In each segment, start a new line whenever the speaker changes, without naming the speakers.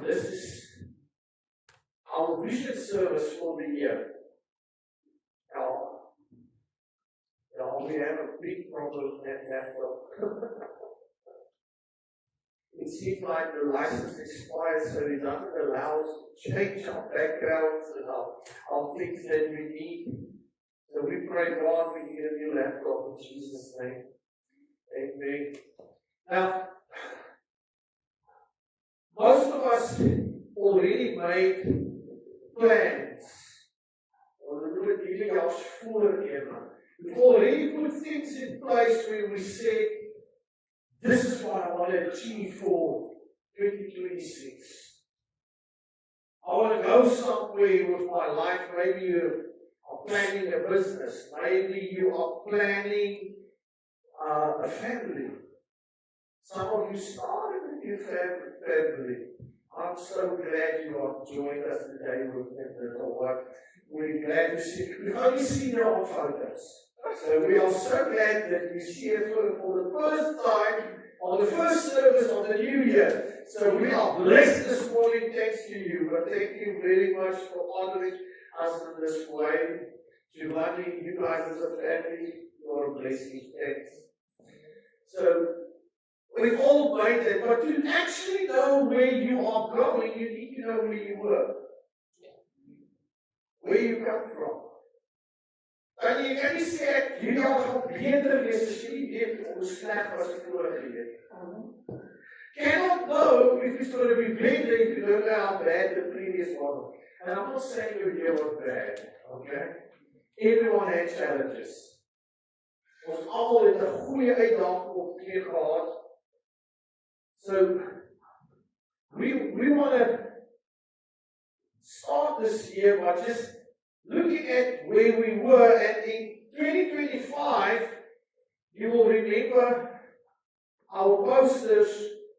this is our vision service for the year. Now, we have a big problem at NAFLO. It seems like the license expired, so it doesn't allow us to change our backgrounds and our things that we need. So we pray, God, we need a new laptop in Jesus' name. Amen. Now, most of us already made plans. We've already put things in place where we said, this is what I want to achieve for 2026. I want to go somewhere with my life. Maybe you are planning a business. Maybe you are planning a family. Some of you started with your family. I'm so glad you have joined us today with little one. We're glad to see you. We've only seen you on photos. So we are so glad that you see us for the first time on the first service of the new year. So we are blessed this morning, thanks to you. But thank you very much for honoring us in this way. Giovanni, you guys as a family, you are a blessing. Thanks. So we've all made that, but to actually know where you are going, you need to know where you were. Where you come from. En jy kan nie sê ek hierdie jaar gaan beter wees as jy weet hoe sleg was die vorige jaar. Cannot know if it's going to be better if you don't know how bad the previous one was. And I'm not saying your year was bad, okay? Everyone had challenges. Ons almal het 'n goeie uitdaging of twee gehad. So we want to start this year by just looking at where we were, and in 2025, you will remember our posters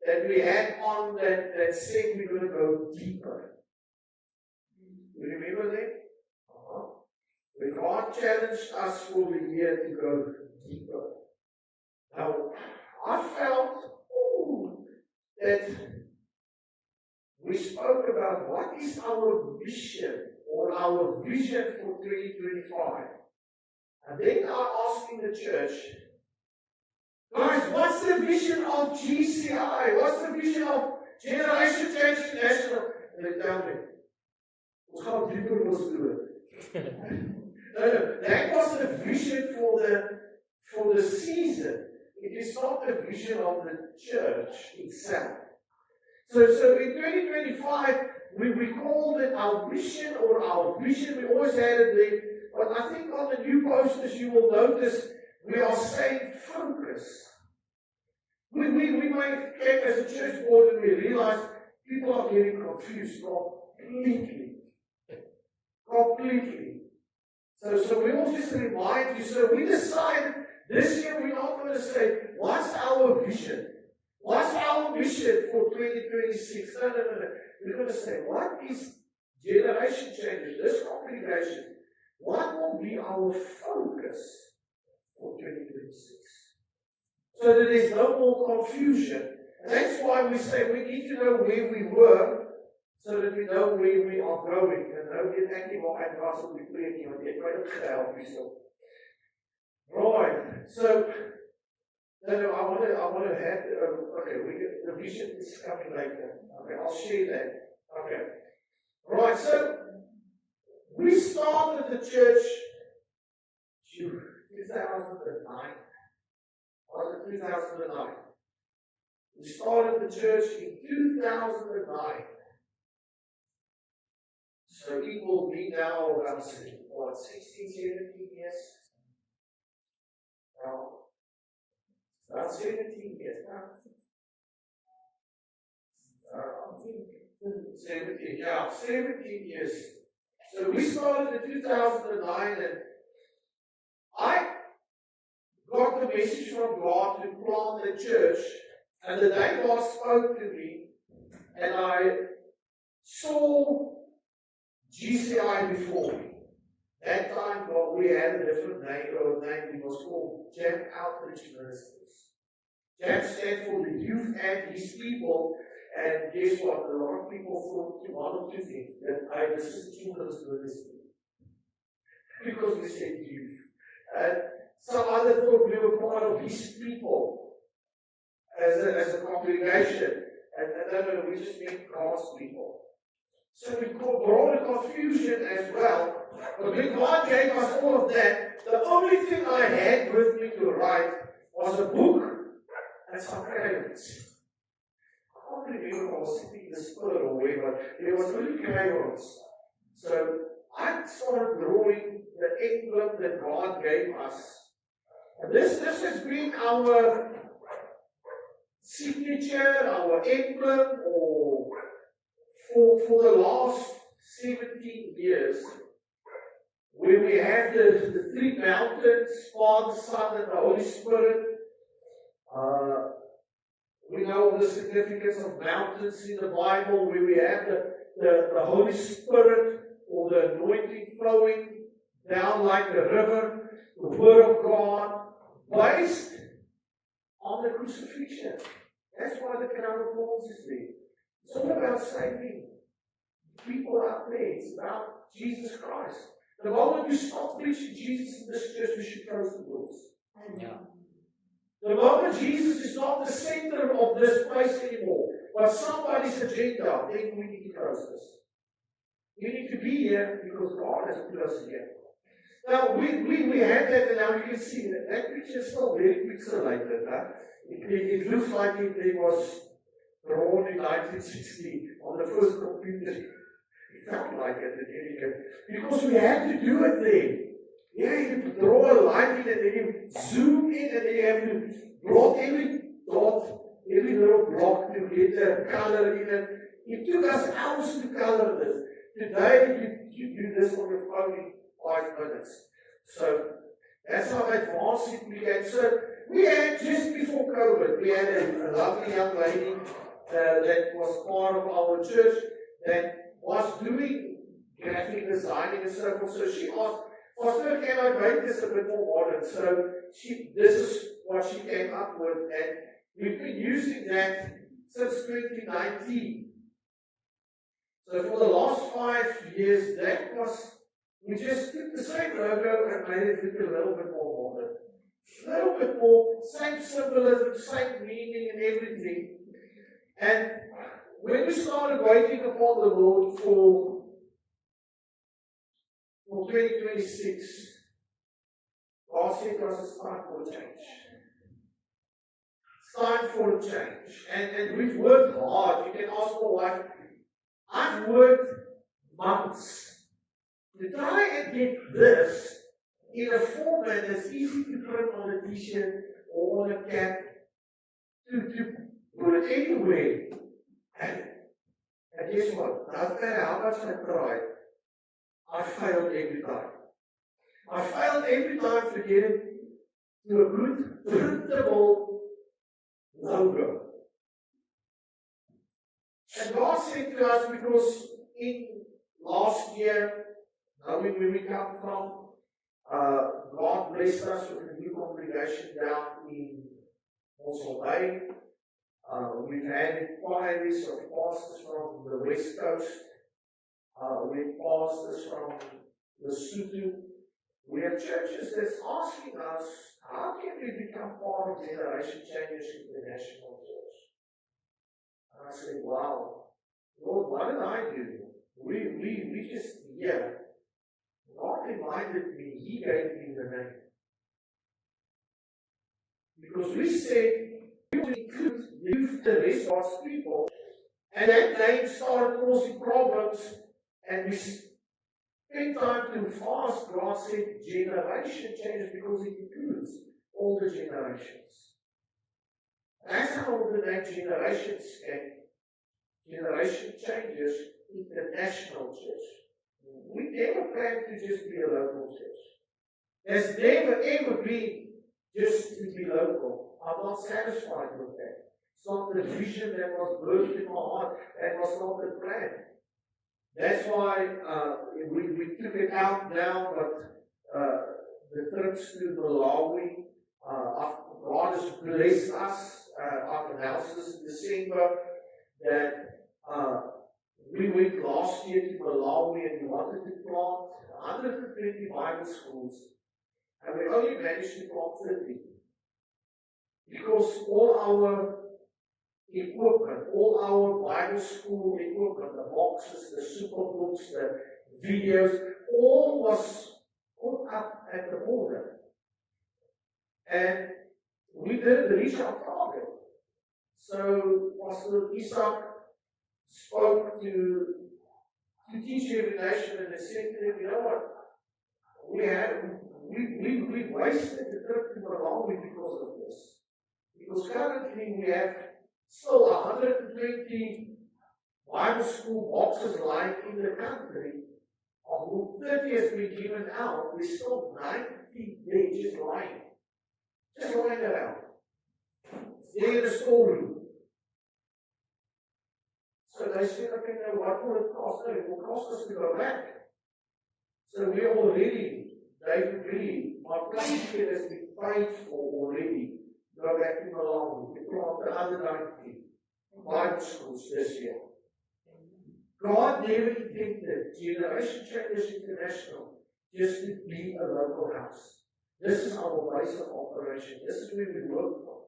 that we had on that said we're going to go deeper. You remember that? God challenged us for the year to go deeper. Now, I felt that we spoke about what is our mission or our vision for 2025. And then I asked in the church, guys, what's the vision of GCI? What's the vision of Generation Change International? And they tell me, ons gaan dieper ons doen. No, that was the vision for the season. It is not the vision of the church itself. So in 2025, we called it our mission or our vision. We always had it there. But I think on the new posters you will notice we are saying focus. We came as a church board and we realized people are getting confused completely. So we will just remind you. So we decided this year we're not going to say, what's our vision? What's our mission for 2026? No. We're going to say, what is Generation Changes, this congregation, what will be our focus for 2026? So that there's no more confusion. And that's why we say we need to know where we were so that we know where we are going. And nou weet ek nie waar ek was op die preekie, want ek het dit gehelp hierso. Right. So I want to have, the vision is coming later. Okay, I'll share that. Okay. Right, so we started the church 2009. Was it 2009? We started the church in 2009. So it will be now about 16, 17 years? Now, about 17 years now. 17 years. So we started in 2009, and I got the message from God to plant the church. And the day God spoke to me, and I saw GCI before me. That time, we had a different name. It was called Jam Outreach Ministries. Jam stands for the youth and his people. And guess what? A lot of people thought one or two things that this is children's ministry. Because we said youth. And some other thought we were part of his people as a congregation. And no, we just meant God's people. So we brought a confusion as well. But when God gave us all of that, the only thing I had with me to write was a book and some crayons. I can't remember if I was sitting in the spirit or where, but there was only crayons. So I started drawing the emblem that God gave us. And this has been our signature, our emblem, or for the last 17 years, where we have the three mountains, Father, Son, and the Holy Spirit. We know the significance of mountains in the Bible, where we have the Holy Spirit, or the anointing flowing down like the river, the Word of God, based on the crucifixion. That's why the crown of thorns is there. It's all about saving people out there. It's about Jesus Christ. The moment you stop preaching Jesus in this church, we should close the doors.
Yeah.
The moment Jesus is not the center of this place anymore, but somebody's agenda, then we need to close this. We need to be here because God has put us here. Now, we had that, and now you can see that picture is still very pixelated. Huh? It looks like it was drawn in 1960 on the first computer. It felt like it in any case. Because we had to do it there. Yeah, you draw a line in and then you zoom in and then you have to plot every dot, every little block to get the color in it. It took us hours to color this. Today, you do this on your phone in 5 minutes. So, that's how advanced it became. So, we had, just before COVID, we had a lovely young lady that was part of our church that was doing graphic designing and so forth. So she asked, Pastor, can I make this a bit more modern? So this is what she came up with, and we've been using that since 2019. So for the last 5 years, that was, we just took the same logo and made it look a little bit more modern. A little bit more, same symbolism, same meaning and everything. And when we started waiting upon the Lord for 2026, God said to us, it's time for a change. It's time for a change. And we've worked hard. You can ask my wife, I've worked months to try and get this in a format that's easy to print on a t-shirt or on a cap, to put it anywhere. And guess what? No matter how much I tried, I failed every time. I failed every time to get it to a good, printable logo. And God said to us, because in last year, knowing where we come from, God blessed us with a new congregation down in Mossel Bay. We've had inquiries of pastors from the West Coast. We've pastors from Lesotho. We have churches that's asking us, how can we become part of Generation Changers International Church? And I said, wow, Lord, what did I do? We just, yeah. God reminded me, He gave me the name. Because we said, we will include the rest of God's people. And that name started causing problems, and we spent time to fast. God said generation changes because it includes all the generations. That's how the name generations came. Generation Changes International Church. We never planned to just be a local church. There's never ever been just to be local. I'm not satisfied with that. It's not the vision that was birthed in my heart. That was not the plan. That's why we took it out now, but the trips to Malawi, God has blessed us. I've announced this in December, that we went last year to Malawi and we wanted to plant 120 Bible schools, and we only managed to plant 30. Because all our equipment, all our Bible school equipment, the boxes, the super books, the videos, all was put up at the border. And we didn't reach our target. So Pastor Isaac spoke to teach every nation, and they said to them, you know what? We wasted the trip to Malawi because of this. Because currently we have still 120 Bible school boxes lying in the country, of whom 30 has been given out. There's still 90 there just lying. Just lying around. They're in the storeroom. So they said, okay, now what will it cost? No, it will cost us to go back. So we already, David Lee, my plane ticket has been paid for already. Go back to Malawi. We plant the other 90 Bible schools this year. God never intended Generation Changers International just to be a local house. This is our base of operation. This is where we work from.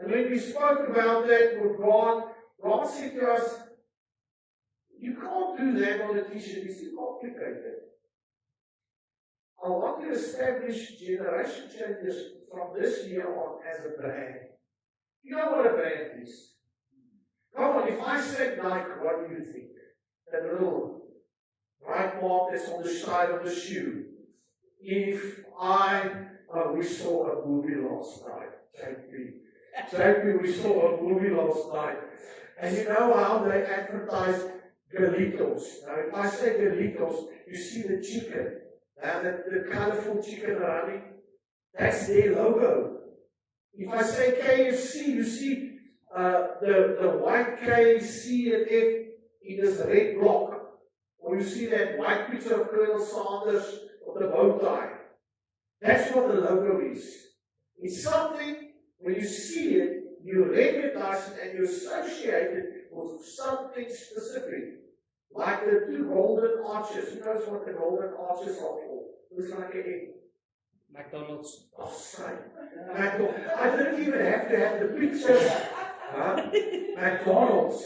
And when we spoke about that with God, God said to us, you can't do that on a t-shirt. It's too complicated. I want to establish Generation Changers from this year on as a brand. You know what a brand is? Come on, if I said Nike, what do you think? That little right mark that's on the side of the shoe. If we saw a movie last night. JP, we saw a movie last night. And you know how they advertise Galitos. Now, if I say Galitos, you see the chicken. The colorful chicken running. That's their logo. If I say KFC, you see the white KFC and F in this red block. Or you see that white picture of Colonel Sanders with the bow tie. That's what the logo is. It's something, when you see it, you recognize it and you associate it with something specific. Like the two golden arches. Who knows what the golden arches are for? Looks like an egg.
McDonald's.
Oh, sorry. I didn't even have to have the picture. McDonald's.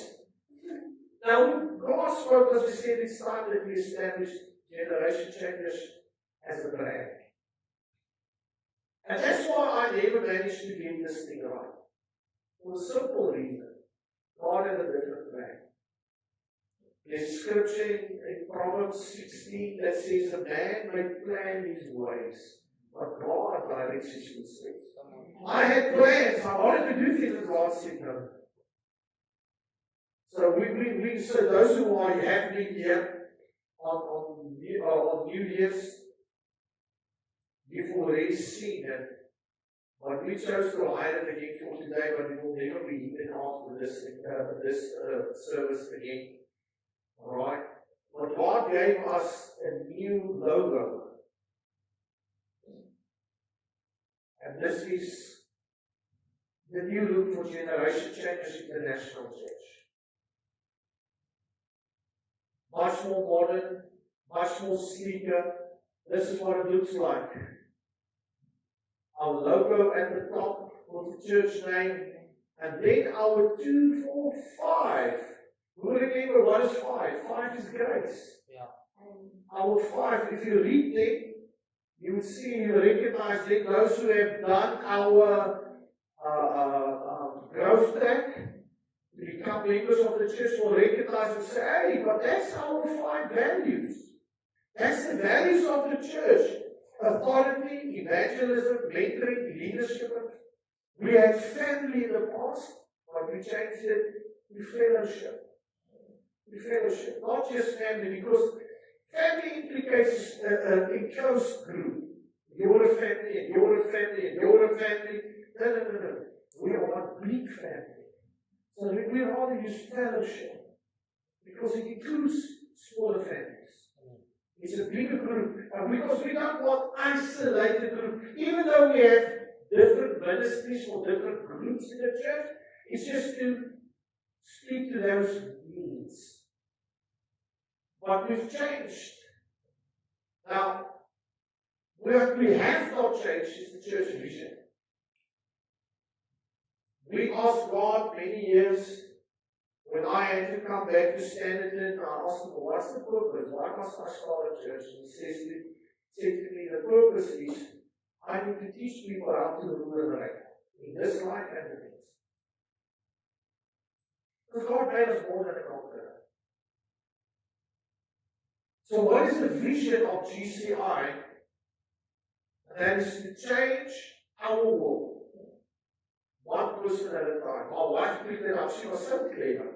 Now, God spoke, as we said, it's time that we establish Generation Changers as a brand. And that's why I never managed to get this thing right. For a simple reason. God had a different plan. There's a scripture in Proverbs 16 that says, a man may plan his ways, but God directs his footsteps. I had plans. I wanted to do things, and God said no. So so those who are have been here on New Year's, you've already seen it. But we chose to hide it again for today, but we will never be eaten after this service again. Alright? But God gave us a new logo. And this is the new look for Generation Changers International Church. Much more modern, much more sleeker. This is what it looks like. Our logo at the top with the church name. And then our 2, 4, 5. Who remember what is 5? 5 is grace.
Yeah.
Our 5, if you read them, you would see, you recognize them. Those who have done our growth track to become members of the church will recognize and say, hey, but that's our 5 values. That's the values of the church. Authority, evangelism, mentoring, leadership. We had family in the past, but we changed it to fellowship. To fellowship, not just family, because family implicates a close group. You're a family, and you're a family, and you're a family. No. We are one big family. So we rather use fellowship, because it includes smaller families. It's a bigger group. And because we don't want isolated group, even though we have different ministries or different groups in the church, it's just to speak to those needs. But we've changed. Now, what we have not changed is the church vision. We asked God many years, when I had to come back to Standerton, I asked him, what's the purpose? Why must I start a church? And he said to me, the purpose is, I need to teach people how to rule and reign in this life and the next. Because God made us more than a conqueror. So what is the vision of GCI? That is to change our world. One person at a time. My wife picked it up. She was so clever.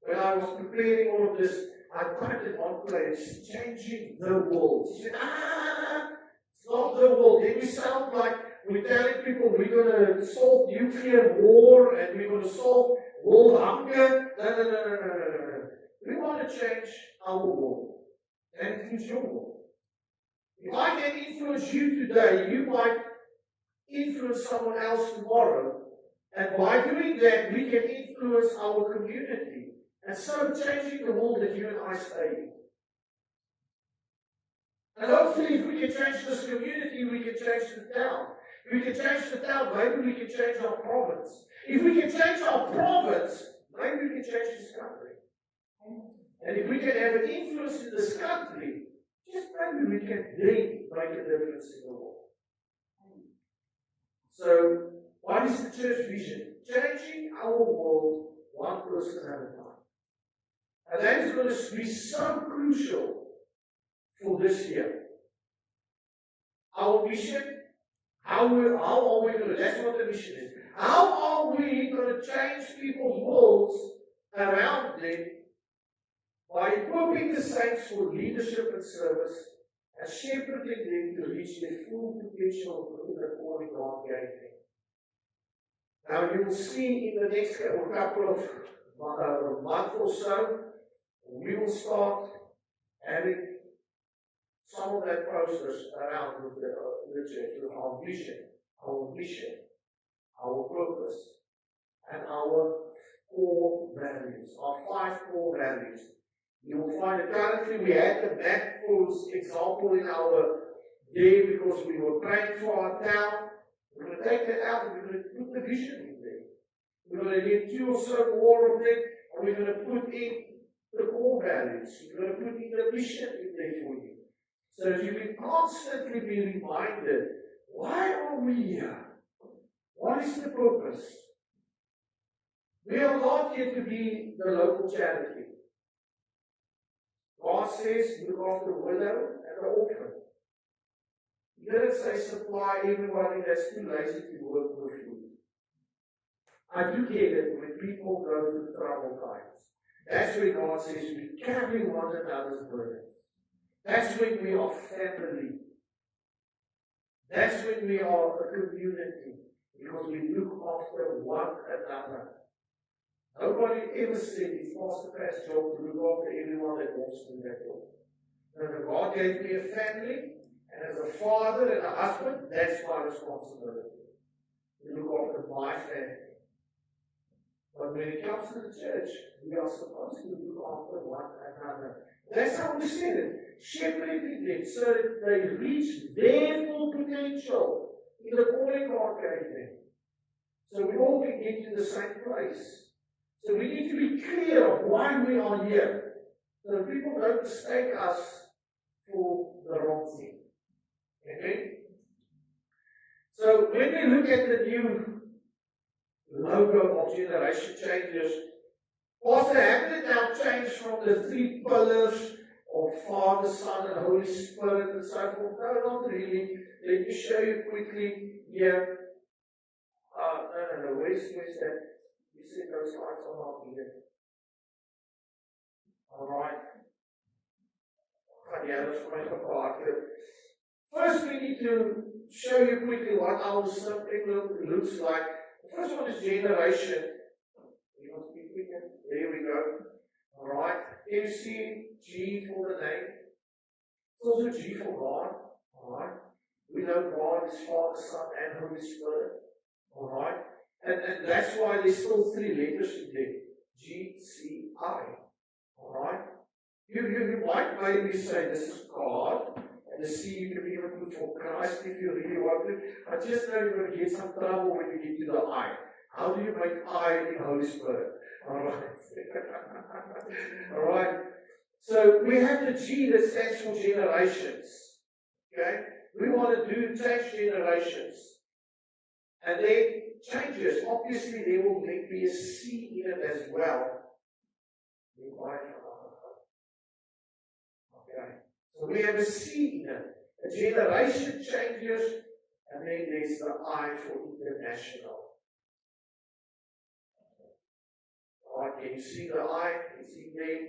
When I was preparing all of this, I typed in one place, changing the world. She said, it's not the world. Then we sound like we're telling people we're going to solve nuclear war and we're going to solve world hunger. No. We want to change our world. And it includes your world. If I can influence you today, you might influence someone else tomorrow. And by doing that, we can influence our community. And so changing the world that you and I stay in. And hopefully if we can change this community, we can change the town. If we can change the town, maybe we can change our province. If we can change our province, maybe we can change this country. And if we can have an influence in this country, just maybe we can then make a difference in the world. So, what is the church vision? Changing our world one person at a time. And that is going to be so crucial for this year. Our mission, how are we going to, that's what the mission is. How are we going to change people's worlds around them by equipping the saints for leadership and service and shepherding them to reach their full potential in the calling God gave them. Now you will see in the next couple of months or so, we will start having some of that process around with the church, with our vision, our mission, our purpose, and our core values, our 5 core values. You will find that currently we had the map, for example, in our day because we were praying for our town. We're going to take that out and we're going to put the vision in there. We're going to get 2 or so more of it, and we're going to put in the core values. We're going to put in the mission in there for you. So that you can constantly be reminded, why are we here? What is the purpose? We are not here to be the local charity. God says, look after the widow and the orphan. He didn't say supply everybody that's too lazy to work with food. I do get it when people go through troubled times. That's when God says we carry one another's burden. That's when we are family. That's when we are a community. Because we look after one another. Nobody ever said it's Pastor Pat's job to look after everyone that walks through that door. No, God gave me a family, and as a father and a husband, that's my responsibility. To look after my family. But when it comes to the church, we are supposed to look after one another. That's how we said it. Shepherding them so that they reach their full potential in the calling God gave them. So we all can get to the same place. So we need to be clear of why we are here. So that people don't mistake us for the wrong thing. Amen? So when we look at the new logo of Generation Changers, Pastor Hamlet now changed from the 3 pillars of Father, Son, and Holy Spirit and so forth. No, not really. Let me show you quickly here. No. Where's that? You said those slides are not needed. Alright. Yeah, that's my part. First, we need to show you quickly what our symbol looks like. The first one is generation. You want to be quicker? There we go. Alright. Here you see G for the name. It's also G for God. Alright. We know God is Father, Son, and Holy Spirit. Alright. And that's why there's still 3 letters in there. G, might maybe say this is God, and the C you can even put for Christ if you really want to. I just know you're going to get some trouble when you get to the I. How do you make I in Holy Spirit? Alright. Alright. So we have the G that stands for generations. Okay? We want to do change generations. And then changes. Obviously there will be a C in it as well. Okay. So we have a C in it. A generation changes, and then there's the I for international. Alright, can you see the I? It's in there.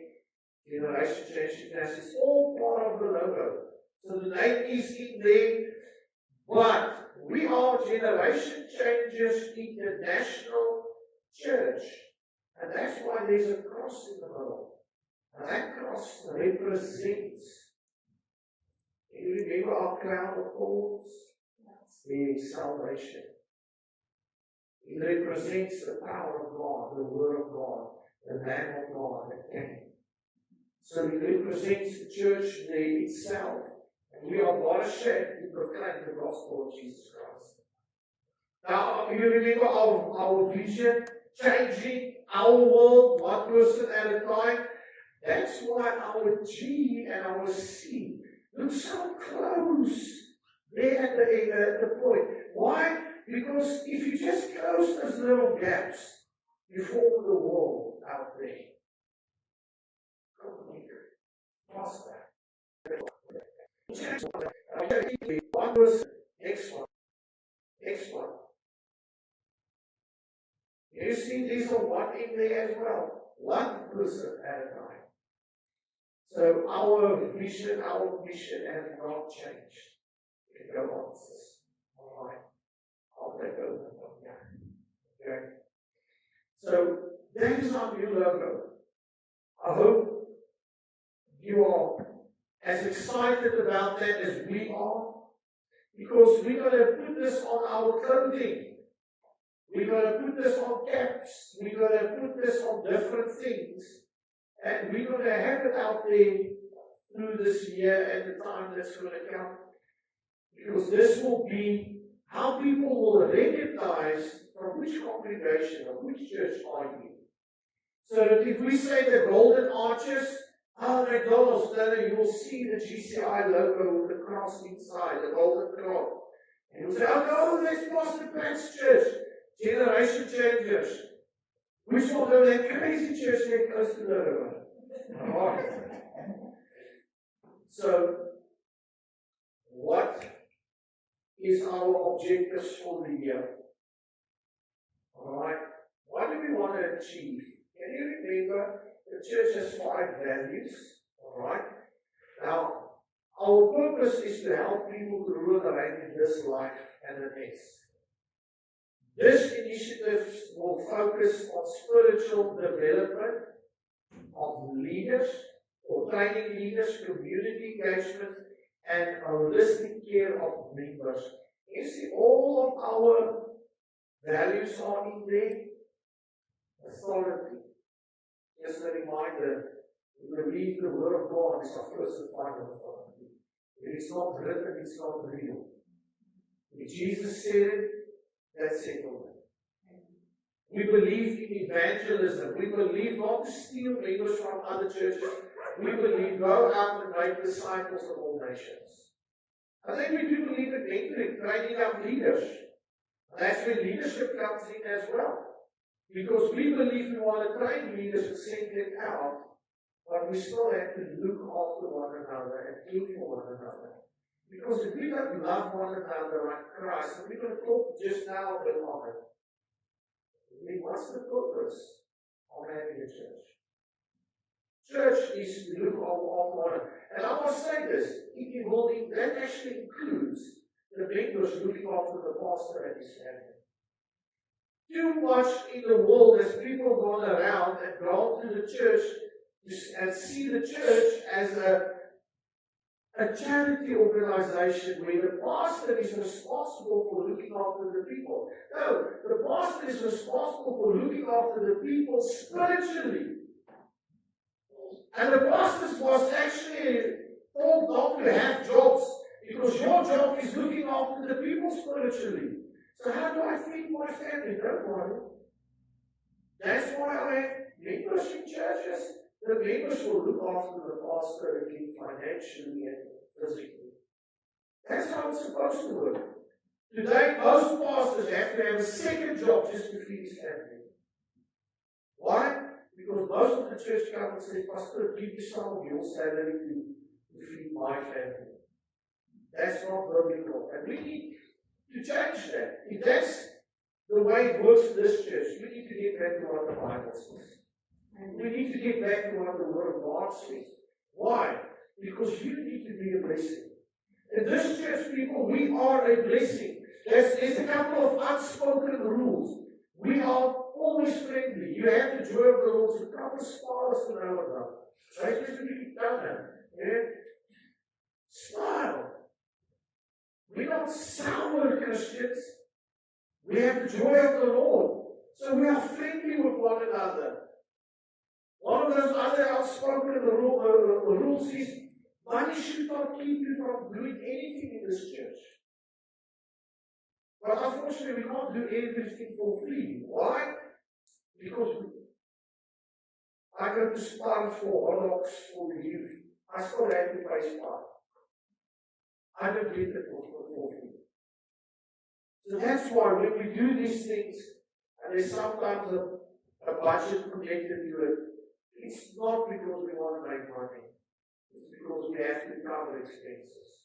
Generation change international. It's all part of the logo. So the name is in there, but we are Generation Changers International Church. And that's why there's a cross in the middle. And that cross represents, you remember our crown of thorns? The salvation. It represents the power of God, the Word of God, the Lamb of God that came. So it represents the church there itself. And we are not ashamed to proclaim the gospel of Jesus Christ. Now, you remember our vision, changing our world one person at a time. That's why our G and our C look so close there at the point. Why? Because if you just close those little gaps, you form the world out there. Faster. One person, next one. Next one. You see, these are one in there as well. One person at a time. So our vision, our mission has not changed. You can go on, sis. All right. I'll take over from here. Okay. So that is our new logo. I hope you are as excited about that as we are, because we're going to put this on our clothing. We're going to put this on caps. We're going to put this on different things. And we're going to have it out there through this year and the time that's going to come. Because this will be how people will recognize from which congregation or which church are you. So that if we say the Golden Arches, McDonald's, then you will see the GCI logo with the cross inside, the golden cross. And you'll say, oh no, that's Pastor Pat's church. Generation Changers. Which one of that crazy church get close to the river? Alright. So, what is our objectives for the year? Alright. What do we want to achieve? Can you remember the church has 5 values? Alright. Now, our purpose is to help people to rule and reign in this life and the next. This initiative will focus on spiritual development of leaders, or training leaders, community engagement, and holistic care of members. You see, all of our values are in there. Authority. Just a reminder, we believe the Word of God is our first and final authority. If it's not written, it's not real. If Jesus said it, that's settled. We believe in evangelism. We believe not to steal members from other churches. We believe go out and make disciples of all nations. And then we do believe in mentoring, training up leaders. And that's where leadership comes in as well. Because we believe we want to train leaders and send them out, but we still have to look after one another and care for one another. Because if we don't love one another like Christ, and we're going to talk just now a bit on it, what's the purpose of having a church? Church is to look after one another. And I must say this, that actually includes the members looking after the pastor and his family. Too much in the world as people gone around and gone to the church and see the church as a charity organization where the pastor is responsible for looking after the people. No, the pastor is responsible for looking after the people spiritually. And the pastors was actually told not to have jobs because your job is looking after the people spiritually. So how do I feed my family? Don't worry. That's why I have members in churches. The members will look after the pastor again financially and physically. That's how it's supposed to work. Today, most pastors have to have a second job just to feed his family. Why? Because most of the church come and say, Pastor, give me some of your salary to feed my family. That's not biblical. And we need to change that. If that's the way it works in this church, we need to get back to what the Bible says. We need to get back to what the Word of God says. Why? Because you need to be a blessing. In this church, people, we are a blessing. There's a couple of unspoken rules. We are always friendly. You have the joy of the Lord. So come and smile us to know about. Right? We done that. Yeah? Smile. We're not sour Christians. We have the joy of the Lord. So we are friendly with one another. One of those other outspoken rules is money should not keep you from doing anything in this church. But unfortunately, we can't do everything for free. Why? Because I go to Spar for hot dogs for the youth. I still have to pay Spar. I don't get it for free. So that's why when we do these things, and there's sometimes a budget connected to it, it's not because we want to make money. It's because we have to cover expenses.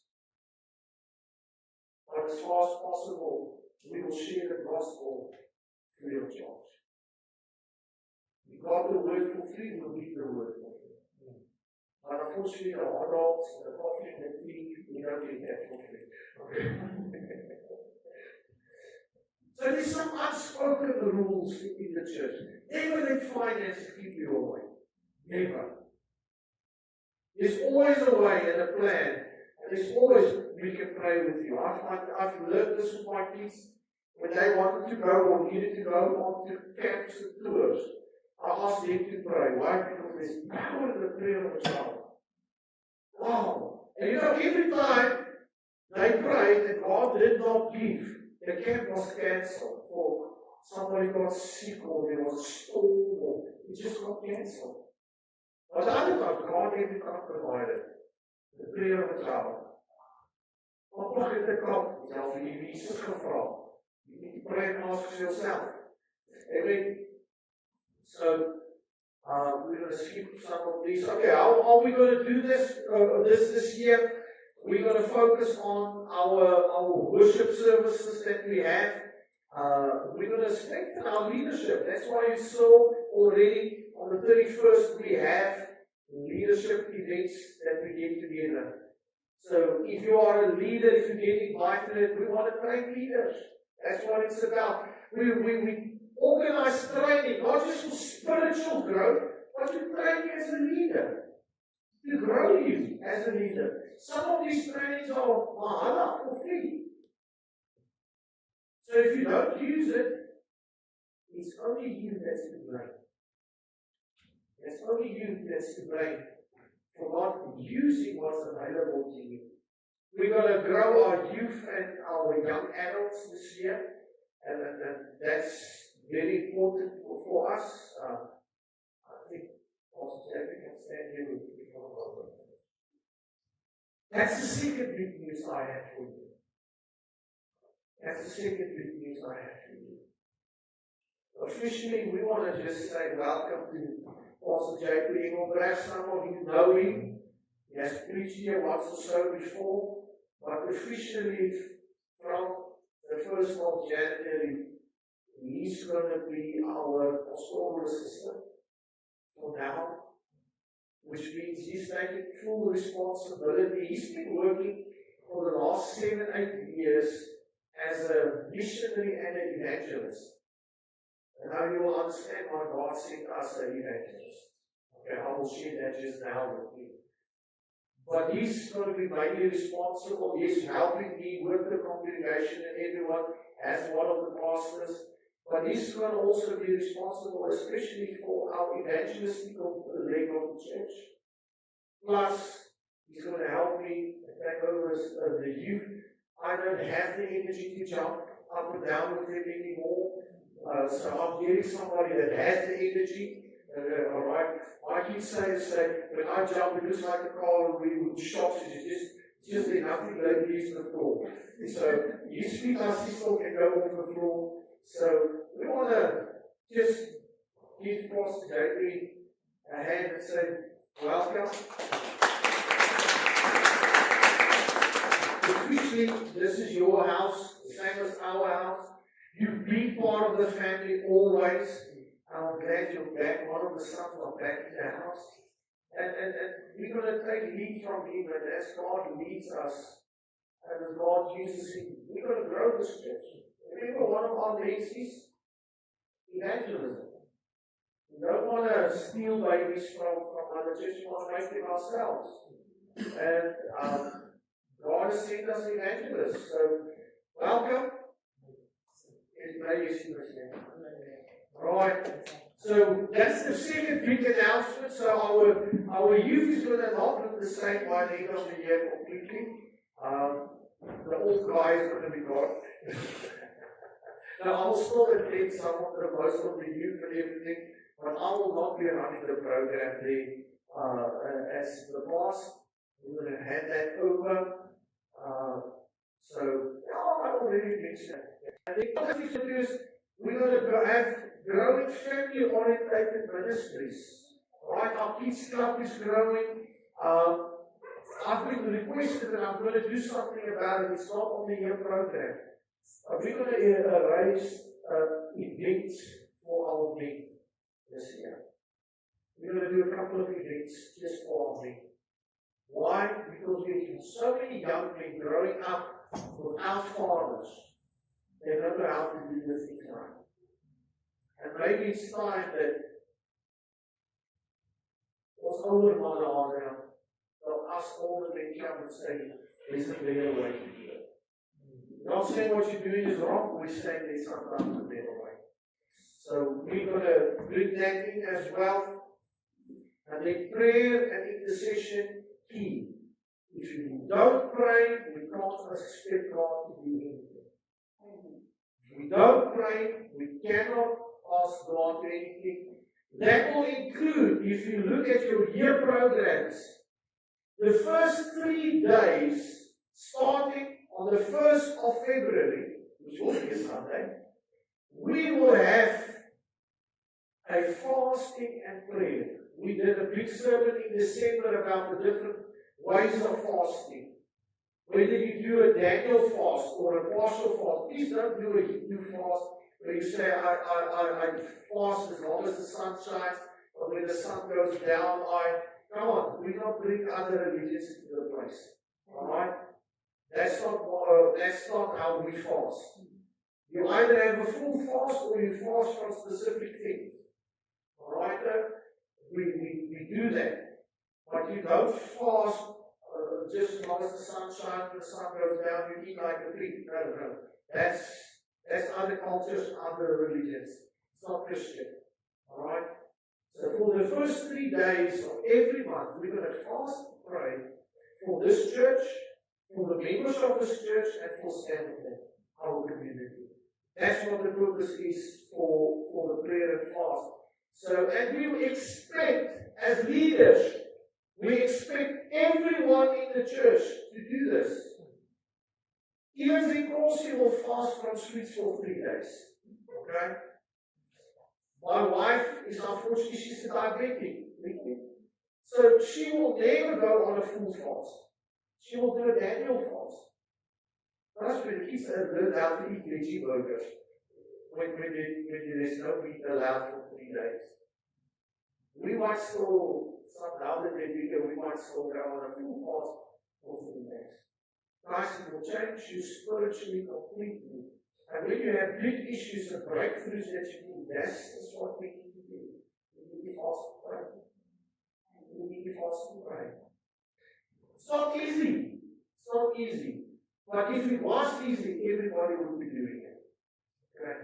But as far as possible, we will share the gospel free of charge. We got the word for free, we'll need the word for free. But unfortunately, the hot dogs, the coffee, and the tea, we don't get that for free. Okay. So there's some unspoken rules in the church. Never let finance keep you away. Never. There's always a way and a plan. And there's always, we can pray with you. I've learned this with my kids. When they wanted to go or needed to go on to camps and tours, I asked them to pray. Why? Because there's power in the prayer of a child. Wow. And you know, every time they prayed and God did not give, the camp was cancelled, or somebody got sick, or there was a storm, or it just got cancelled. But the other time, God every time provided the prayer of a child. Wat mag het kant? Jy al vir Jesus gevra. You need to pray and ask for yourself. Amen. So, we're going to skip some of these. Okay, how are we going to do this this year? We're going to focus on our worship services that we have. We're going to strengthen our leadership. That's why you saw already on the 31st we have leadership events that we get together. So if you are a leader, if you get invited, we want to train leaders. That's what it's about. We organize training, not just for spiritual growth, but to train you as a leader. To grow you as a leader. Some of these trainings are mahala, for free. So if you don't use it, it's only you that's to blame. It's only you that's to blame for not using what's available to you. We're going to grow our youth and our young adults this year, and that's very important for us. I think Pastor Jacob can stand here with me. That's the second good news I have for you. That's the second good news I have for you. Officially, we want to just say welcome to Pastor Jacob Engelbrecht. Some of you know him. He has preached here once or so before. But officially, from the 1st of January, he's going to be our pastoral assistant for now. Which means he's taking full responsibility. He's been working for the last 7-8 years as a missionary and an evangelist. And now you will understand why God sent us an evangelist. Okay, I will share that just now with you. But he's going to be mainly responsible. He's helping me with the congregation and everyone as one of the pastors. But he's going to also be responsible, especially for our evangelistical leg of the church. Plus, he's going to help me take over the youth. I don't have the energy to jump up and down with them anymore. So I'm getting somebody that has the energy. All right. Like you say, when I jump, it looks like a car and we would shots. It's just nothing like leaves the floor. So his feet are still can go off the floor. So we want to just give Pastor JP a hand and say, welcome. Officially, this is your house, the same as our house. You've been part of the family always. I'm glad you're back. One of the sons are back in the house. And we're going to take lead from him, and as God leads us, and as God uses him, we're going to grow this church. Remember, one of our legs is evangelism. We don't want to steal babies from other churches, we want to make them ourselves. And God has sent us evangelists. So, welcome. Right. So that's the second big announcement. So our youth is going to not look the same by the end of the year completely. The old guy is going to be gone. Now I will still attend some of the most of the youth and everything, but I will not be running the program there as the past. We're going to hand that over. I already mentioned it. And the other thing to do is we're going to have growing family-oriented ministries. Right? Our kids club is growing. I've been requested and I'm going to do something about it. It's not on the year program. We're going to arrange events for our men this year. We're going to do a couple of events just for our men. Why? Because we have so many young men growing up without fathers. They don't know how to do the things right. And maybe it's time that what's older mother around, they'll ask older men come and say, there's a better way to do it. Not saying what you're doing is wrong, we're saying there's sometimes a better way. So we're going to bring that in as well. And then prayer and intercession key. If you don't pray, we can't expect God to do anything. If we don't pray, we cannot ask God for anything. That will include, if you look at your year programs, the first 3 days, starting on the 1st of February, which will be a Sunday, we will have a fasting and prayer. We did a big sermon in December about the different ways of fasting. Whether you do a Daniel fast or a partial fast, please don't do a Hindu fast where you say, I fast as long as the sun shines, but when the sun goes down, come on, we don't bring other religions into the place. Alright? That's not how we fast. You either have a full fast or you fast from specific things. Alright? We do that. But you don't fast just as long as the sun shines and the sun goes down, you eat like a pig. No. That's other cultures, other religions. It's not Christian. Alright? So for the first 3 days of every month, we're going to fast and pray for this church, for the members of this church, and for Stanley, our community. That's what the purpose is for the prayer and fast. So, and we expect, as leaders, we expect everyone in the church to do this. Even Zikosi will fast from sweets for 3 days. Okay? My wife is unfortunately, she's a diabetic. So she will never go on a full fast. She will do a Daniel fast. That's when the kids have learned how to eat veggie burgers. When there's no meat allowed for 3 days. We might still, now that they're bigger, we might still go on a full fast for 3 days. Christ will change you spiritually completely. And when you have big issues and breakthroughs that you need, that's what we need to do. We need to fast and pray. We need to fast and pray. It's not easy. It's not easy. But if it was easy, everybody would be doing it. Okay?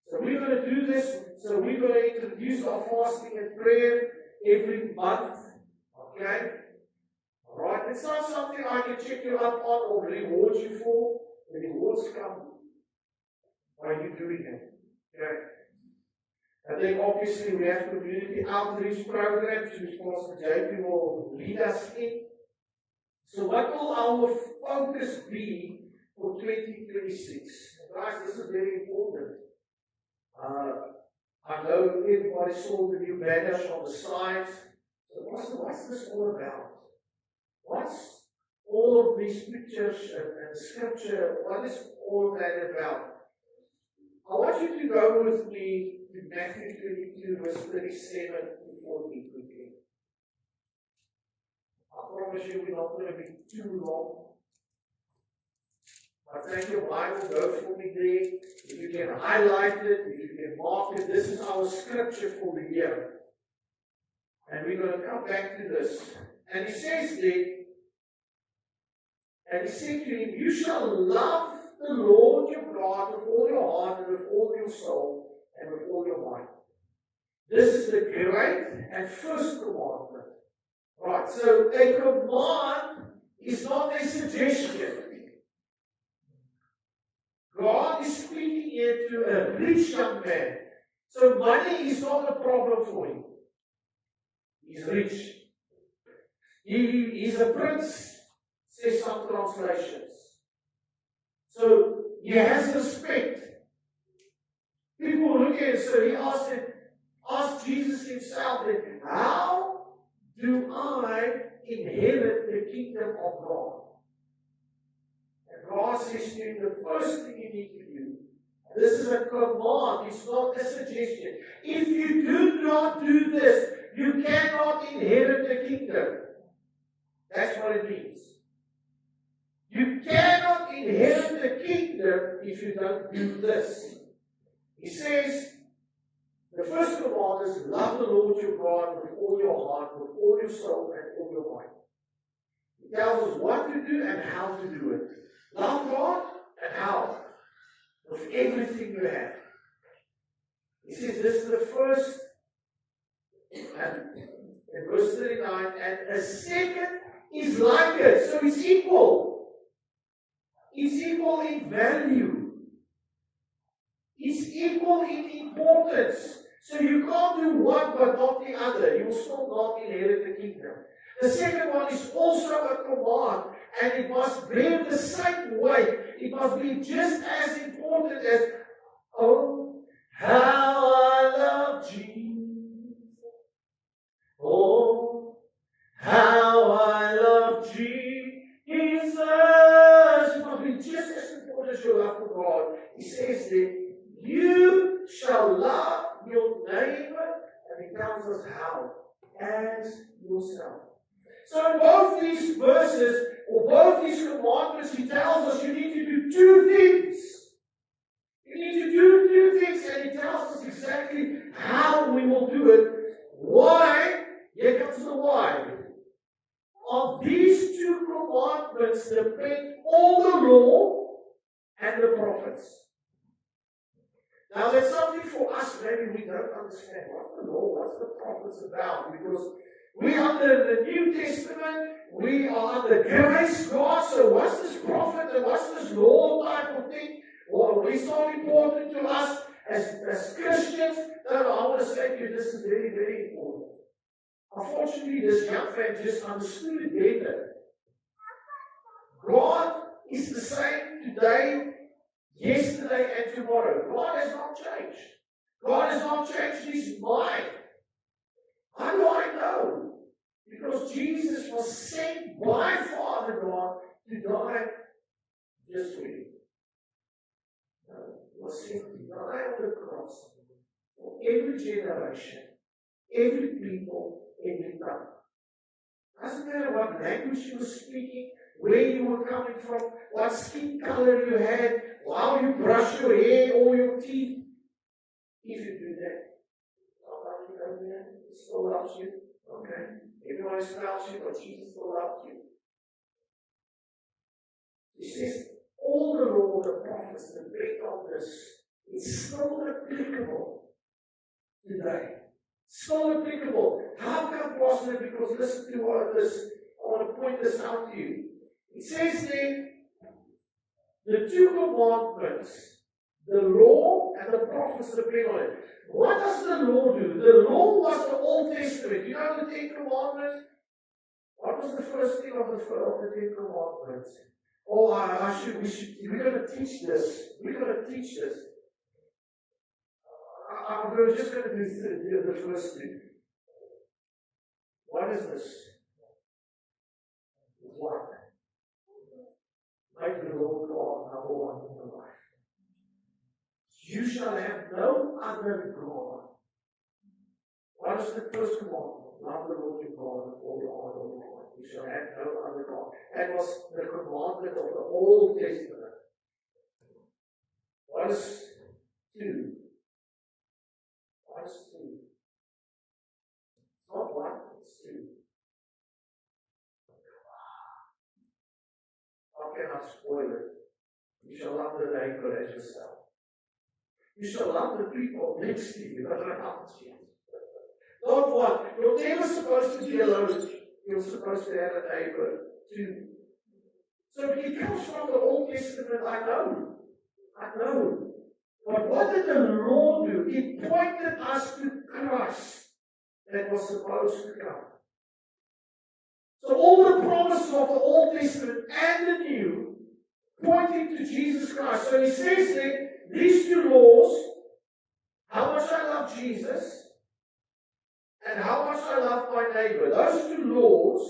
So we're going to do this. So we're going to introduce our fasting and prayer every month. Okay? Right? It's not something I can check you up on or reward you for. The rewards come by you doing it. Okay? And then obviously we have community outreach programs which Pastor JP will lead us in. So what will our focus be for 2026? Guys, this is very important. I know everybody saw the new banners on the sides. So what's this all about? What's all of these pictures and scripture, what is all that about? I want you to go with me to Matthew 22, verse 37 to 40 quickly. I promise you we're not going to be too long. But take your Bible, go for me there. If you can highlight it, if you can mark it, this is our scripture for the year. And we're going to come back to this. And he says there, and he said to him, you shall love the Lord your God with all your heart and with all your soul and with all your mind. This is the great and first commandment. Right, so a command is not a suggestion. God is speaking here to a rich young man. So money is not a problem for him. He's rich. He's a prince, says some translations. So he has respect. People look at it, so he asked Jesus himself, how do I inherit the kingdom of God? And God says to him, the first thing you need to do, this is a command, it's not a suggestion. If you do not do this, you cannot inherit the kingdom. That's what it means. You cannot inherit the kingdom if you don't do this. He says, the first command is love the Lord your God with all your heart, with all your soul, and all your mind. He tells us what to do and how to do it. Love God and how? With everything you have. He says this is the first, and in verse 39, and a second is like it. So it's equal. It's equal in value. It's equal in importance. So you can't do one but not the other. You will still not inherit the kingdom. The second one is also a command, and it must bear the same weight. It must be just as important as, oh, how I love Jesus. Oh, how I love Jesus. It must be just as important as your love for God. He says that you shall love your neighbor, and he tells us how, as yourself. So in both these verses, or both these commandments, he tells us you need to do two things. You need to do two things, and he tells us exactly how we will do it. Why? Here comes the why. On these two commandments depend all the law and the prophets. Now that's something for us, maybe we don't understand. What's the law? What's the prophets about? Because we are under the New Testament, we are under grace God, so what's this prophet and what's this law type of thing? Well, it's not important to us as Christians. No, I want to say to you, this is very, very important. Unfortunately, this young man just understood it better. God is the same today, yesterday, and tomorrow. God has not changed. God has not changed his mind. How do I know? Because Jesus was sent by Father God to die just for you. He was sent to die on the cross for every generation, every people, every tongue. Doesn't matter what language you were speaking, where you were coming from, what skin color you had, how you brush your hair or your teeth. If you do that, it still loves you. Okay? Everyone smells you, but Jesus still loves you. He says, all the law of the prophets, the break of this, is still applicable today. Still applicable. How come, Pastor? Because listen to what this, I want to point this out to you. It says there, the two commandments, the law and the prophets depend on it. What does the law do? The law was the Old Testament. You know the Ten Commandments? What was the first thing of the Ten Commandments? Oh, we're going to teach this. We're going to teach this. I'm just going to do the first thing. What is this? What? Make the Lord God number one in your life. You shall have no other God. What is the first commandment? Love the Lord your God with all your heart, all your mind. You shall have no other God. That was the commandment of the Old Testament. What is two? What is two? It's not one, it's two. How can I spoil it? You shall love the neighbor as yourself. You shall love the people next to you, not around you. Not one. You're never supposed to be alone. You're supposed to have a neighbor too. So it comes from the Old Testament, I know. But what did the law do? It pointed us to Christ that was supposed to come. So all the promises of the Old Testament and the New pointing to Jesus Christ. So he says there, these two laws, how much I love Jesus and how much I love my neighbor. Those two laws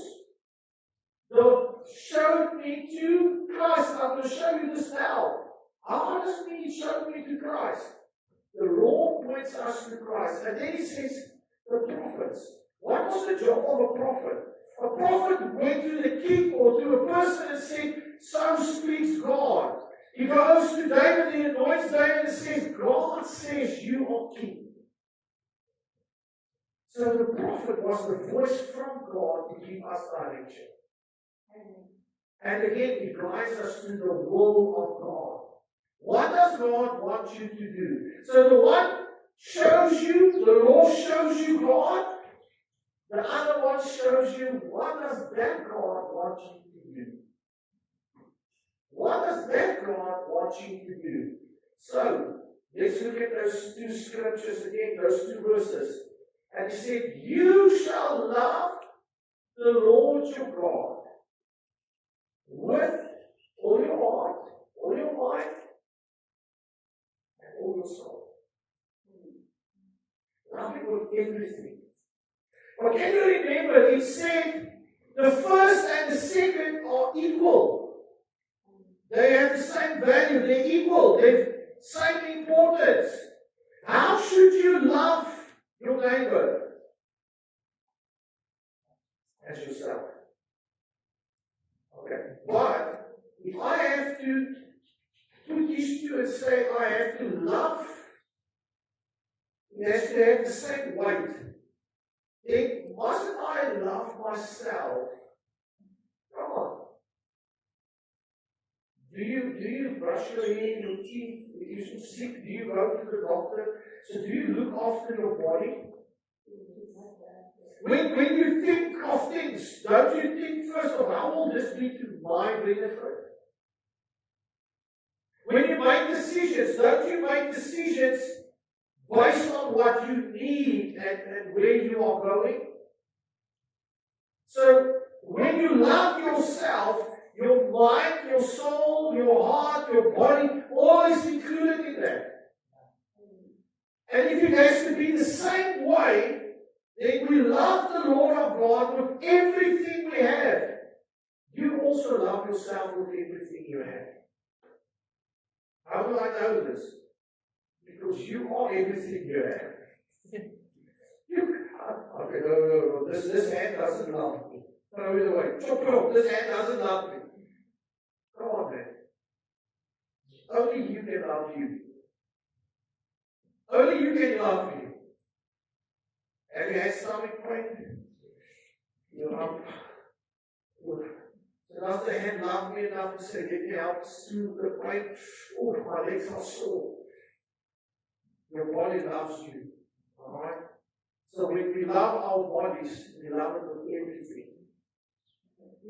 showed me to Christ. I'm going to show you this now. How does it mean it showed me to Christ? The law points us to Christ. And then he says, the prophets. What was the job of a prophet? A prophet went to the king or to a person and said, so speaks God. He goes to David, he anoints David and says, God says you are king. So the prophet was the voice from God to give us direction. And again, it guides us to the will of God. What does God want you to do? So the one shows you, the law shows you God. The other one shows you, what does that God want you to do? What does that God want you to do? So, let's look at those two scriptures again, those two verses. And he said, you shall love the Lord your God with all your heart, all your mind, and all your soul. Love it with everything. But can you remember, it said the first and the second are equal. They have the same value, they're equal, they have same importance. How should you love your neighbor? As yourself. Okay. But if I have to put these two and say I have to love, it has to have the same weight. Then mustn't I love myself? Come on. Do you brush your hair, your teeth? If you're sick, do you go to the doctor? So do you look after your body? When you think of things, don't you think first of how will this be to my benefit? When you make decisions, don't you make decisions based on what you need and where you are going? So when you love yourself, your mind, your soul, your heart, your body, all is included in that. And if it has to be the same way, then we love the Lord our God with everything we have. You also love yourself with everything you have. How do I know this? Because you are everything you have. Okay, no. This hand doesn't love me. Throw it away. Chop it off. This hand doesn't love me. Come on, man. Only you can love you. Only you can love you. Have you had stomach pain? You know, does the hand love me enough to say, let me help soothe the pain? Oh, my legs are sore. Your body loves you. Alright? So when we love our bodies, we love it with everything.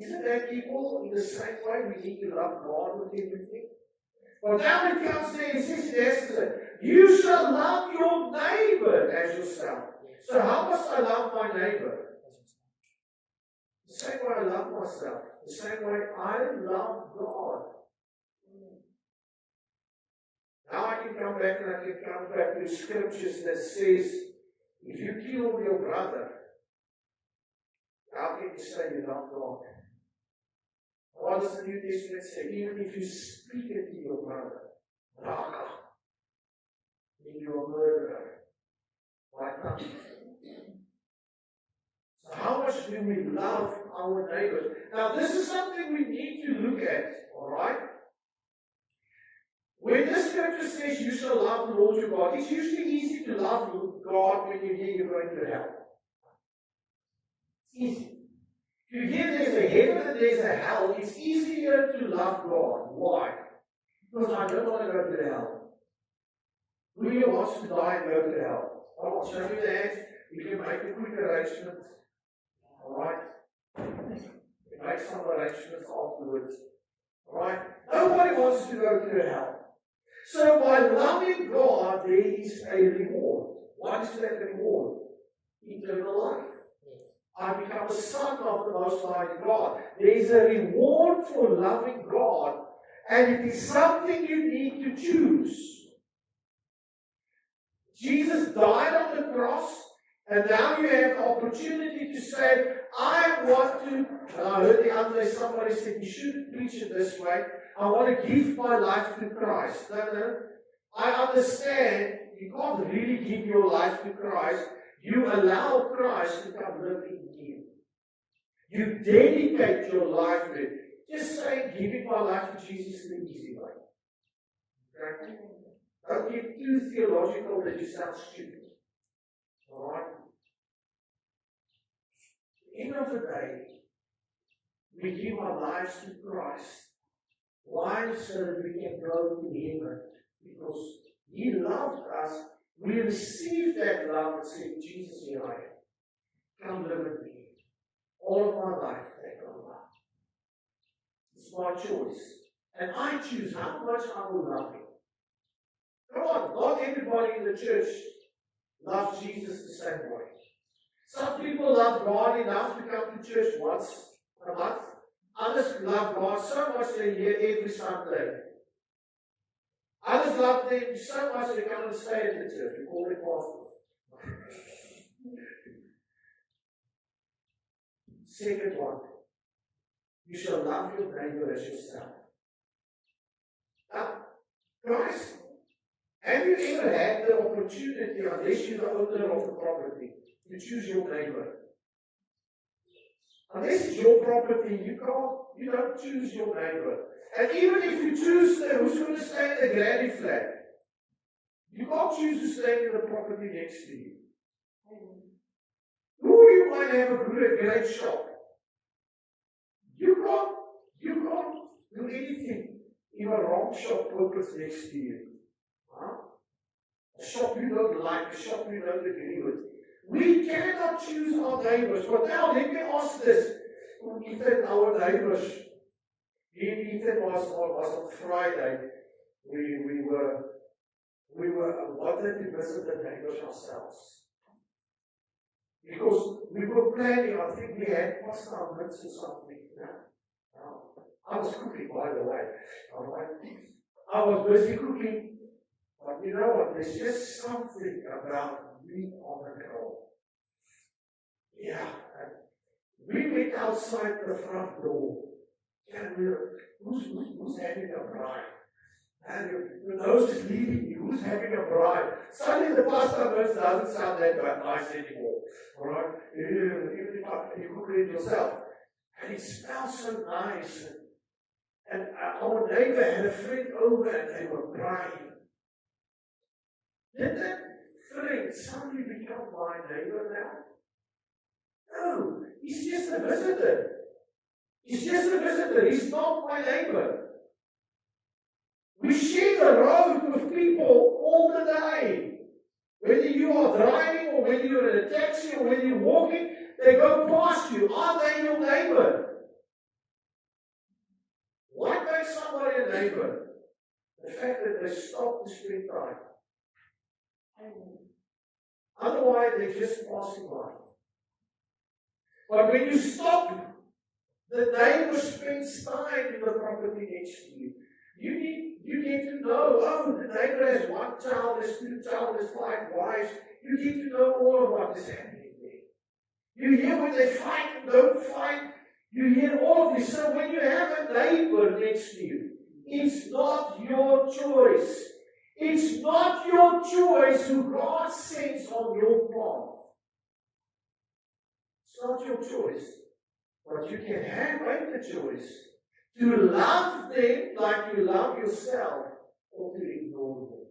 Isn't that equal in the same way we need to love God with everything? Well, now it comes there, it says in Esther, you shall love your neighbor as yourself. So how must I love my neighbor? The same way I love myself. The same way I love God. Now I can come back and I can come back to scriptures that says, if you kill your brother, how can you say you love God? What does the New Testament say? Even if you speak it to your brother, Raka, then you're a murderer. Why not? So how much do we love our neighbors? Now this is something we need to look at, alright? When this scripture says you shall love the Lord your God, it's usually easy to love God when you hear you're going to hell. It's easy. If you hear there's a heaven and there's a hell, it's easier to love God. Why? Because I don't want to go to hell. Who here wants to die and go to hell? I'll show you that. You can make a quick arrangement. Alright? You make some arrangements afterwards. Alright? Nobody wants to go to hell. So by loving God, there is a reward. What is that reward? Eternal life. I become a son of the Most High God. There is a reward for loving God, and it is something you need to choose. Jesus died on the cross, and now you have the opportunity to say, I want to, and I heard the other day somebody said, you shouldn't preach it this way, I want to give my life to Christ. No. I understand you can't really give your life to Christ. You allow Christ to come live in you. You dedicate your life to it. Just say, giving my life to Jesus is the easy way. Okay? Don't get too theological that you sound stupid. Alright? At the end of the day, we give our lives to Christ. Why? So that we can go to heaven. Because He loved us. We received that love and said, Jesus, here I am. Come live with me. All of my life, take over. It's my choice. And I choose how much I will love Him. Come on, not everybody in the church loves Jesus the same way. Some people love God enough to come to church once a month. Others love God so much they hear every Sunday. Others love Him so much they come and stay at the church. We call it pastor. Second one, you shall love your neighbor as yourself. Now, guys, have you ever had the opportunity, unless you're the owner of the property, to choose your neighbor? Unless it's your property, you don't choose your neighbor. And even if you choose who's going to stay in the granny flat, you can't choose to stay in the property next to you. Who you might have a great shop. You can't do anything in a wrong shop purpose next to you. Huh? A shop you don't like, a shop you don't agree with. We cannot choose our neighbors. But now let me ask this. Ethan, our neighbors, Ethan was on Friday. We wanted to visit the neighbors ourselves. Because we were planning, I think we had pasta and mince or something. I was cooking, by the way. I was busy cooking. But you know what? There's just something about meat on the grill. Yeah. We went outside the front door. And who's having a bride? And your nose is leaving you. Who's having a bride? Suddenly the pasta mince doesn't sound that nice anymore. Alright? Even if you cook it yourself. And it smells so nice. And our neighbor had a friend over and they were crying. Did that friend suddenly become my neighbor now? No, he's just a visitor. He's just a visitor. He's not my neighbor. We share the road with people all the day. Whether you are driving or whether you're in a taxi or whether you're walking, they go past you. Are they your neighbor? a neighbor? The fact that they stop to spend time. Otherwise, they're just passing by. But when you stop, the neighbor spends time in the property next to you. You get to know, oh, the neighbor has 1 child, has 2 child, has 5 wives. You get to know all of what is happening there. You hear when they fight and don't fight. You hear all of this. So when you have a neighbor next to you, it's not your choice. It's not your choice who God sends on your path. It's not your choice. But you can make the choice to love them like you love yourself, or to ignore them.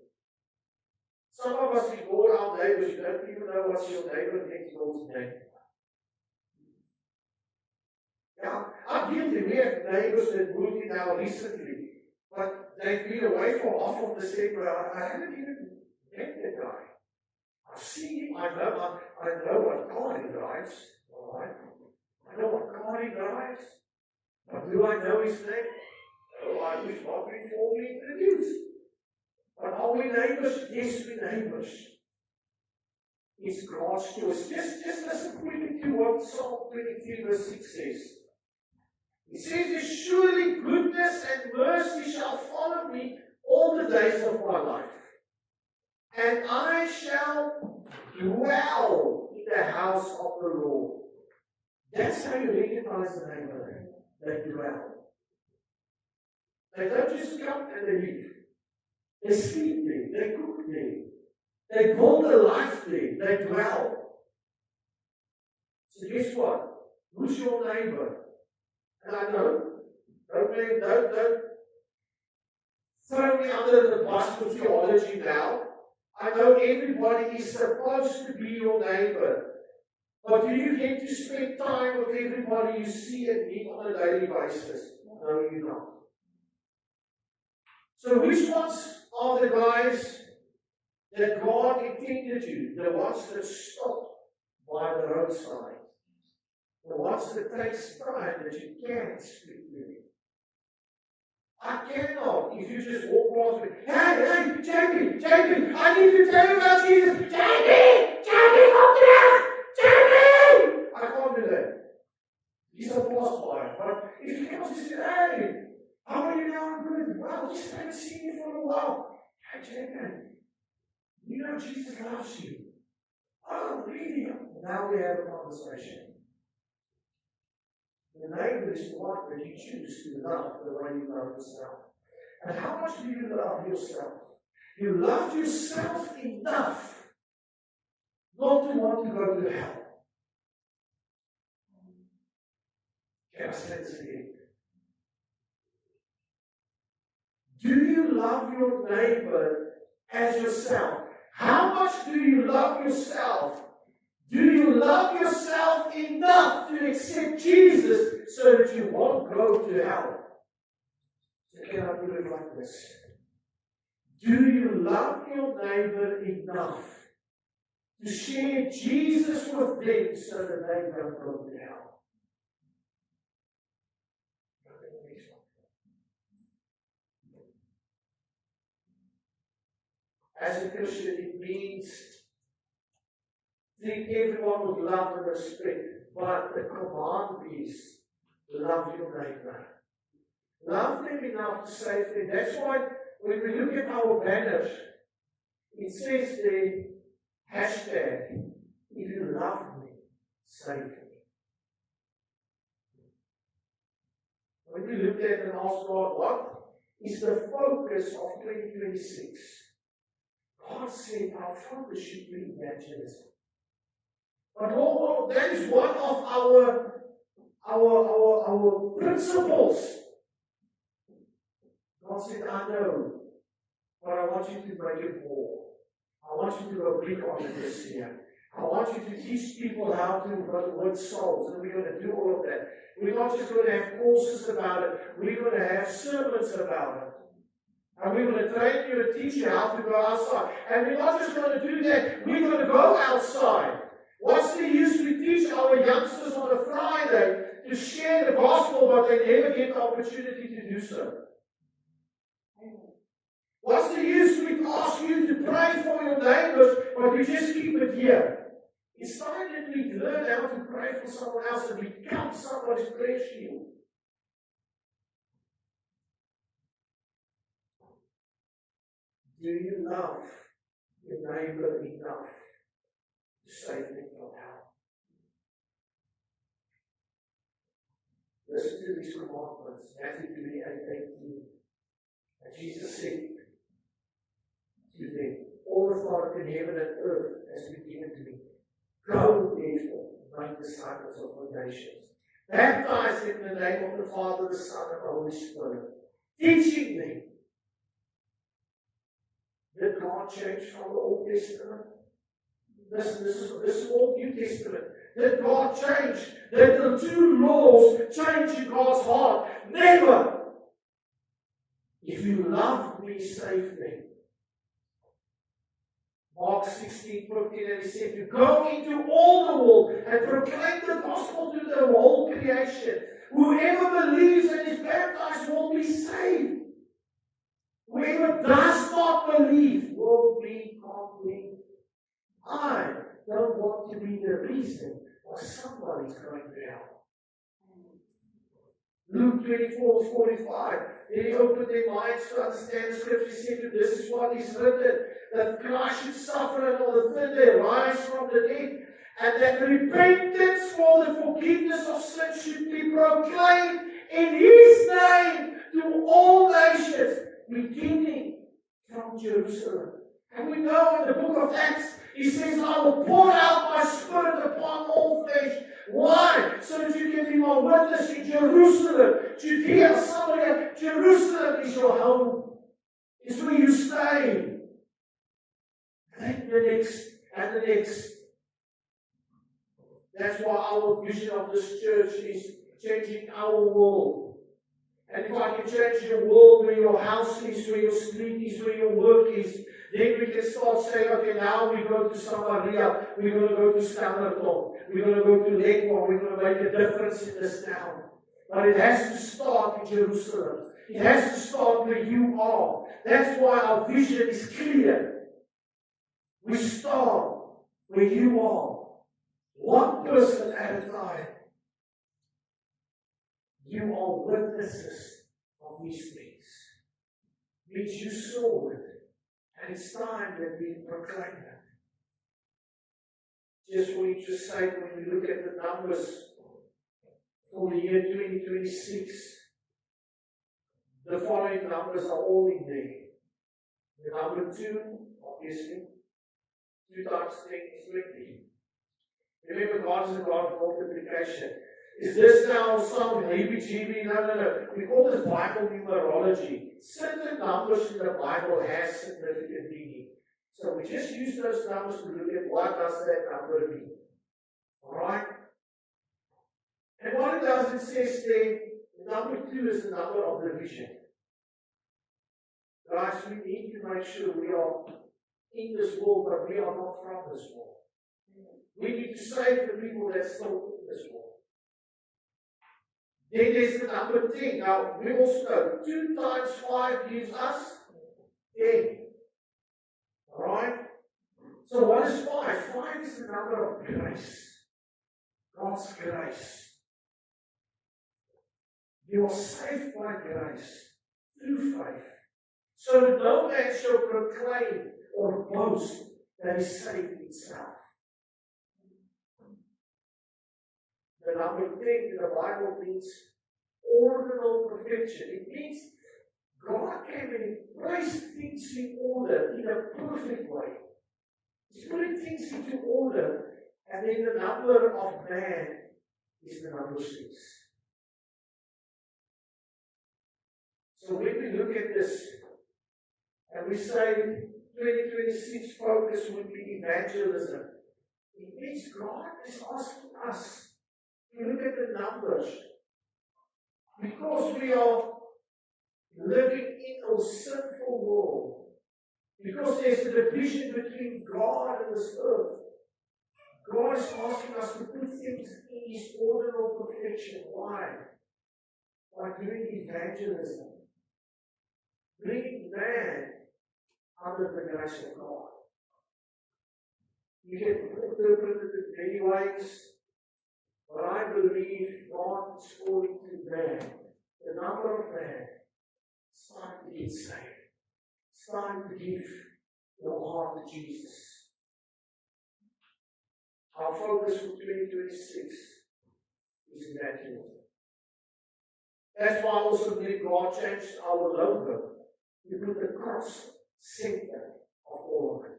Some of us ignore our neighbors. You don't even know what's your neighbor next door's name. Yeah, I'm guilty. We have neighbors that moved in now recently, but they've been away for half of December. I haven't even met that guy. I've seen him. I know what car he drives. All right. I know what car he drives. But do I know his name? No, I was not been formally introduced. But are we neighbors? Yes, we're neighbors. It's God's choice. Just listen quickly to what Psalm 23 verse 6 says. It says, surely goodness and mercy shall follow me all the days of my life. And I shall dwell in the house of the Lord. That's how you recognize the neighbor. They dwell. They don't just come and they leave. They sleep there. They cook there. They build a life there. They dwell. So guess what? Who's your neighbor? And I know, don't throw me under the bus with theology now. I know everybody is supposed to be your neighbor. But do you get to spend time with everybody you see and meet on a daily basis? No, you don't. So which ones are the guys that God intended you? The ones that stop by the roadside. The ones that takes time that you can't speak to him. I cannot, if you just walk past me, hey, JP, I need to tell you about Jesus. JP, come here! JP! I can't do that. He's a boss by. But if he comes and says, hey, how are you now? Good. Well, just haven't seen you for a while. Hey, JP, you know Jesus loves you. Oh, really? Now we have a conversation. The neighbor is the one that you choose to love the way you love yourself. And how much do you love yourself? You love yourself enough not to want to go to hell. Can I say this again? Do you love your neighbor as yourself? How much do you love yourself? Do you love yourself enough to accept Jesus so that you won't go to hell? So can I put it like this? Do you love your neighbor enough to share Jesus with them so that they don't go to hell? As a Christian, it means treat everyone with love and respect, but the command is love your neighbor. Love them enough to save them. That's why when we look at our banners, it says the hashtag, if you love me, save me. When we look at and ask God, what is the focus of 2026? God said our focus should be evangelism. But that is one of our principles. God said, I know, but I want you to make it more. I want you to go big on it this year. I want you to teach people how to win souls, and we're going to do all of that. We're not just going to have courses about it, we're going to have sermons about it. And we're going to train you and teach you how to go outside. And we're not just going to do that, we're going to go outside. What's the use we teach our youngsters on a Friday to share the gospel, but they never get the opportunity to do so? What's the use we ask you to pray for your neighbors, but we just keep it here? It's time that we learn how to pray for someone else and become somebody's prayer shield. Do you love your neighbor enough to save them from hell? Listen to these commandments, Matthew 28:18. And Jesus said to them, all authority in heaven and earth has been given to me. Go, therefore, make disciples of all nations. Baptize them in the name of the Father, the Son, and the Holy Spirit. Teaching them. Did God change from the Old Testament? This is Old New Testament. Did God change? Did the two laws change in God's heart? Never! If you love me, save me. Mark 16:15, and he said, to go into all the world and proclaim the gospel to the whole creation. Whoever believes and is baptized will be saved. Whoever does not believe will be condemned. I don't want to be the reason why somebody's going to hell. Luke 24:45. Then he opened their minds to understand the scripture. He said, this is what is written, that Christ should suffer and on the third day rise from the dead, and that repentance for the forgiveness of sins should be proclaimed in His name to all nations, beginning from Jerusalem. And we know in the book of Acts, He says, I will pour out my Spirit upon all flesh. Why? So that you can be my witness in Jerusalem, Judea, Samaria. Jerusalem is your home. It's where you stay. And the next. That's why our vision of this church is changing our world. And if I can change your world, where your house is, where your street is, where your work is, then we can start saying, okay, now we go to Samaria, we're going to go to Standerton, we're going to go to Lekwa, we're going to make a difference in this town. But it has to start in Jerusalem. It has to start where you are. That's why our vision is clear. We start where you are. One person at a time. You are witnesses of these things. Means you saw it. And it's time that we proclaim it. Just for each sake, when we look at the numbers for the year 2026, the following numbers are all in there. The number 2, obviously, 2 times 10 is 20. Remember, God is a God of multiplication. Is this now some heebie-jeebie? No. We call this Bible numerology. Certain numbers in the Bible have significant meaning. So we just use those numbers to look at what does that number mean. Alright? And what it does, it says there, number 2 is the number of the vision. Guys, we need to make sure we are in this world, but we are not from this world. We need to save the people that are still in this world. Then there's the number 10. Now, we also know 2 times 5 gives us 10. Alright? So what is 5? 5 is the number of grace. God's grace. You are saved by grace through faith. So that no man shall proclaim or boast that he saved himself. The number 10 in the Bible means ordinal perfection. It means God came and placed things in order in a perfect way. He's putting things into order, and then the number of man is the number 6. So when we look at this, and we say 2026 focus would be evangelism, it means God is asking us to look at the numbers. Because we are living in a sinful world, because there's a division between God and this earth, God is asking us to put things in His ordinal perfection. Why? By doing evangelism. bring man under the grace of God. You can interpret it in many ways, but I believe God is calling to man, the number of man. It's time to get saved. It's time to give your heart to Jesus. Our focus for 2026 is evangelism. That's why I also believe God changed our logo. You put the cross center of all of it.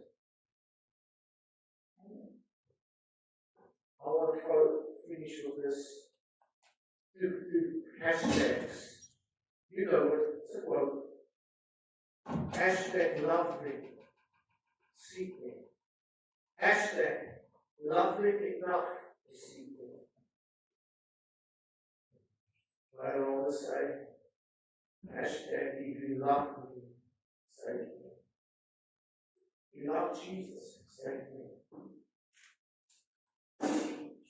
I want to finish with this two hashtags. You know it, it's a quote. Hashtag love me, seek me. Hashtag love me enough to seek me. I don't want to say, hashtag if you love me, save me. If you love Jesus, save me.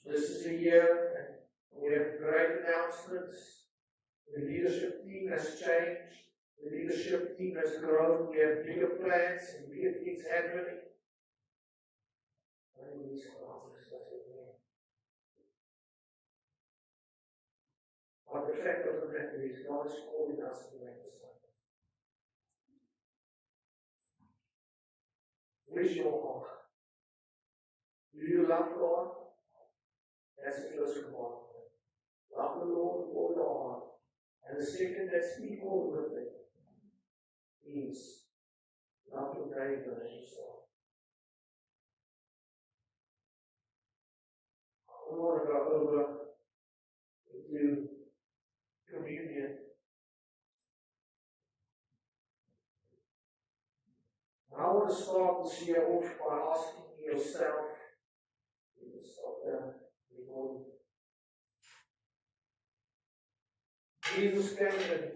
This is a year, and we have great announcements. The leadership team has changed. The leadership team has grown. We have bigger plans and bigger things happening. But the fact of the matter is, God is calling us to make disciples. Where's your heart? Do you love God? That's the first commandment. Love the Lord with all your heart. And the second that's equal with it is love your neighbor as yourself. We want to go over into communion. I want to start this year off by asking yourself, you can stop there, recording. Jesus came and